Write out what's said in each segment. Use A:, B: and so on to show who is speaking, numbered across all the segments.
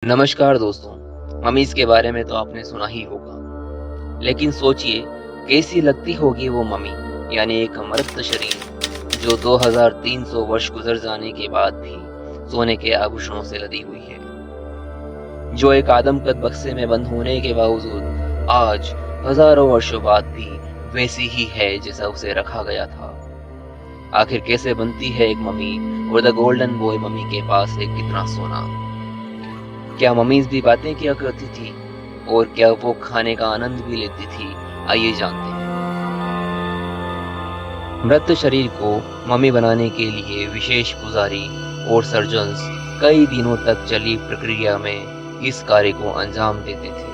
A: नमस्कार दोस्तों। मम्मीज के बारे में तो आपने सुना ही होगा, लेकिन सोचिए कैसी लगती होगी वो मम्मी, यानी एक मृत शरीर जो 2300 वर्ष गुजर जाने के बाद भी सोने के आभूषणों से लदी हुई है, जो एक आदमकद बक्से में बंद होने के बावजूद आज हजारों वर्षों बाद भी वैसी ही है जैसा उसे रखा गया था। आखिर कैसे बनती है एक मम्मी, और द गोल्डन बॉय मम्मी के पास है कितना सोना? क्या मम्मीज भी बातें किया करती थी, और क्या वो खाने का आनंद भी लेती थी? आइए जानते हैं। मृत शरीर को मम्मी बनाने के लिए विशेष पुजारी और सर्जन्स कई दिनों तक चली प्रक्रिया में इस कार्य को अंजाम देते थे।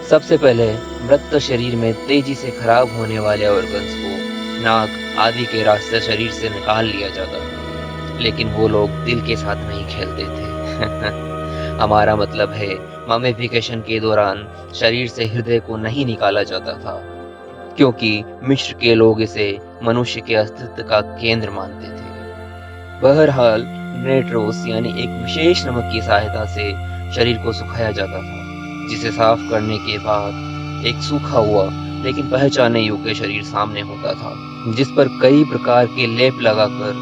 A: सबसे पहले मृत शरीर में तेजी से खराब होने वाले ऑर्गन्स को, नाक आदि के रास्ते शरीर से निकाल लिया जाता था, लेकिन वो लोग दिल के साथ नहीं खेलते थे। हमारा मतलब है, मम्मीफिकेशन के दौरान शरीर से हृदय को नहीं निकाला जाता था, क्योंकि मिस्र के लोग इसे मनुष्य के अस्तित्व का केंद्र मानते थे। बहरहाल नेट्रोस यानी एक विशेष नमक की सहायता से शरीर को सुखाया जाता था, जिसे साफ करने के बाद एक सूखा हुआ लेकिन पहचानने योग्य शरीर सामने होता था, जिस पर कई प्रकार के लेप लगाकर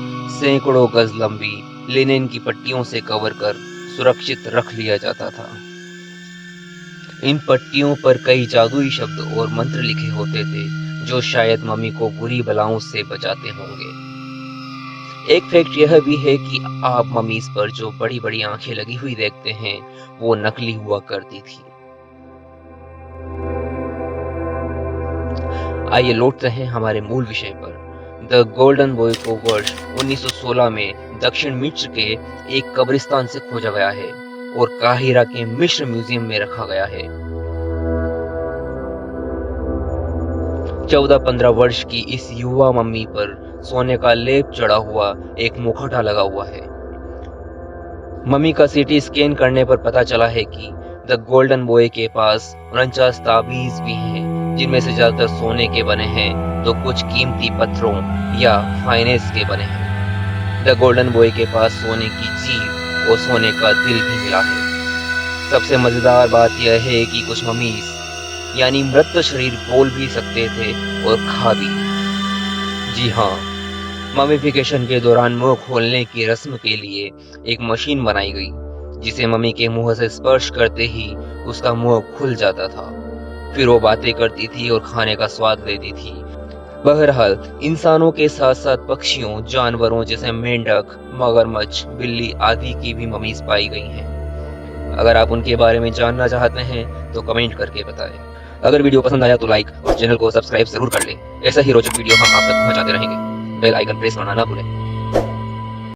A: सैकड़ों गज लंबी लिनेन की पट्टियों से कवर कर सुरक्षित रख लिया जाता था। इन पट्टियों पर कई जादुई शब्द और मंत्र लिखे होते थे, जो शायद मम्मी को बुरी बलाओं से बचाते होंगे। एक फैक्ट यह भी है कि आप मम्मीज पर जो बड़ी बड़ी आंखें लगी हुई देखते हैं, वो नकली हुआ करती थी। आइए लौटते हैं हमारे मूल विषय पर। द गोल्डन बॉय को वर्ष 1916 में दक्षिण मिस्र के एक कब्रिस्तान से खोजा गया है और काहिरा के मिस्र म्यूजियम में रखा गया है। 14-15 वर्ष की इस युवा मम्मी पर सोने का लेप चढ़ा हुआ एक मुखौटा लगा हुआ है। मम्मी का सीटी स्कैन करने पर पता चला है कि द गोल्डन बॉय के पास 49 ताबीज भी हैं, जिनमें से ज्यादातर सोने के बने हैं, तो कुछ कीमती पत्थरों या फाइनेंस के बने हैं। द गोल्डन बॉय के पास सोने की जीभ और सोने का दिल भी मिला है। सबसे मजेदार बात यह है कि कुछ मम्मीज यानी मृत शरीर बोल भी सकते थे और खा भी। जी हाँ, मम्मीफिकेशन के दौरान मुंह खोलने की रस्म के लिए एक मशीन बनाई गई, जिसे मम्मी के मुंह से स्पर्श करते ही उसका मुंह खुल जाता था। फिर वो बातें करती थी और खाने का स्वाद लेती थी। बहरहाल इंसानों के साथ साथ पक्षियों, जानवरों जैसे मेंढक, मगरमच्छ, बिल्ली आदि की भी मम्मीज पाई गई हैं। अगर आप उनके बारे में जानना चाहते हैं तो कमेंट करके बताएं। अगर वीडियो पसंद आया तो लाइक और चैनल को सब्सक्राइब जरूर कर लें। ऐसा ही रोचक वीडियो हम आप तक पहुंचाते रहेंगे। बेल आइकन प्रेस करना ना भूलें।